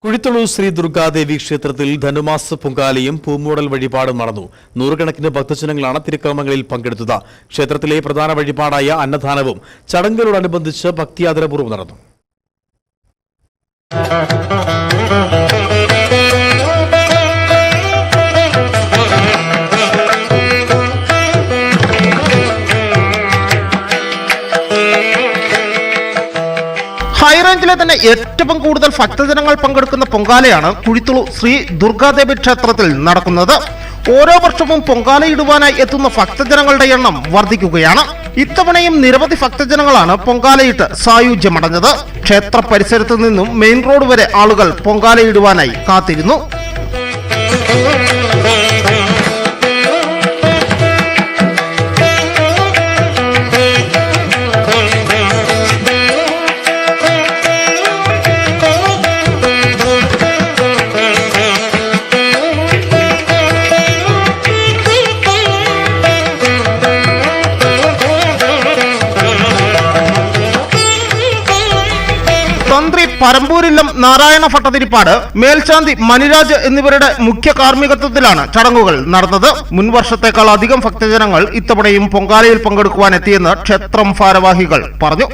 കുഴിത്തുളൂർ ശ്രീ ദുർഗാദേവി ക്ഷേത്രത്തിൽ ധനുമാസ പൊങ്കാലയും പൂമൂടൽ വഴിപാടും നടന്നു. നൂറുകണക്കിന് ഭക്തജനങ്ങളാണ് തിരുക്കർമ്മങ്ങളിൽ പങ്കെടുത്തത്. ക്ഷേത്രത്തിലെ പ്രധാന വഴിപാടായ അന്നദാനവും ചടങ്ങുകളോടനുബന്ധിച്ച് ഭക്തിയാദരപൂർവ്വം നടന്നു. ഹൈറേഞ്ചിലെ തന്നെ ഏറ്റവും കൂടുതൽ ഭക്തജനങ്ങൾ പങ്കെടുക്കുന്ന പൊങ്കാലയാണ് കുഴിത്തുളൂർ ശ്രീ ദുർഗാദേവി ക്ഷേത്രത്തിൽ നടക്കുന്നത്. ഓരോ വർഷവും പൊങ്കാലയിടുവാനായി എത്തുന്ന ഭക്തജനങ്ങളുടെ എണ്ണം വർദ്ധിക്കുകയാണ്. ഇത്തവണയും നിരവധി ഭക്തജനങ്ങളാണ് പൊങ്കാലയിട്ട് സായുജ്യമടഞ്ഞത്. ക്ഷേത്ര പരിസരത്ത് നിന്നും മെയിൻ റോഡ് വരെ ആളുകൾ പൊങ്കാലയിടുവാനായി കാത്തിരുന്നു. തന്ത്രി പരമ്പൂരില്ലം നാരായണ ഭട്ടതിരിപ്പാട്, മേൽശാന്തി മണിരാജ് എന്നിവരുടെ മുഖ്യ കാർമ്മികത്വത്തിലാണ് ചടങ്ങുകൾ നടന്നത്. മുൻവർഷത്തേക്കാൾ അധികം ഭക്തജനങ്ങൾ ഇത്തവണയും പൊങ്കാലയിൽ പങ്കെടുക്കുവാൻ എത്തിയെന്ന് ക്ഷേത്രം ഭാരവാഹികൾ പറഞ്ഞു.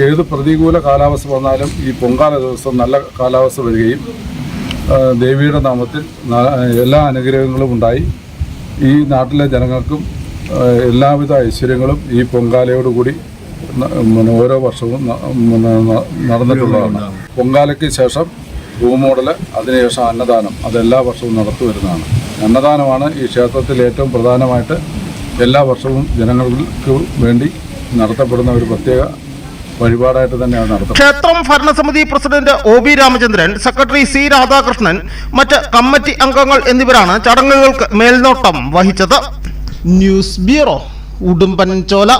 ഏത് പ്രതികൂല കാലാവസ്ഥ വന്നാലും ഈ പൊങ്കാല ദിവസം നല്ല കാലാവസ്ഥ വരികയും ദേവിയുടെ നാമത്തിൽ എല്ലാ അനുഗ്രഹങ്ങളും ഉണ്ടായി ഈ നാട്ടിലെ ജനങ്ങൾക്കും എല്ലാവിധ ഐശ്വര്യങ്ങളും ഈ പൊങ്കാലയോടുകൂടി ഓരോ വർഷവും നടന്നിട്ടുള്ളതാണ്. പൊങ്കാലയ്ക്ക് ശേഷം പൂമൂടല്, അതിനുശേഷം അന്നദാനം, അതെല്ലാ വർഷവും നടത്തി വരുന്നതാണ്. അന്നദാനമാണ് ഈ ക്ഷേത്രത്തിൽ ഏറ്റവും പ്രധാനമായിട്ട് എല്ലാ വർഷവും ജനങ്ങൾക്ക് വേണ്ടി നടത്തപ്പെടുന്ന ഒരു പ്രത്യേക വഴിപാടായിട്ട് തന്നെയാണ് നടത്തുന്നത്. ക്ഷേത്രം ഭരണസമിതി president OB Ramachandran, secretary C Radhakrishnan, മറ്റ് കമ്മിറ്റി അംഗങ്ങൾ എന്നിവരാണ് ചടങ്ങുകൾക്ക് മേൽനോട്ടം വഹിച്ചത്. News bureau, Udumbanchola.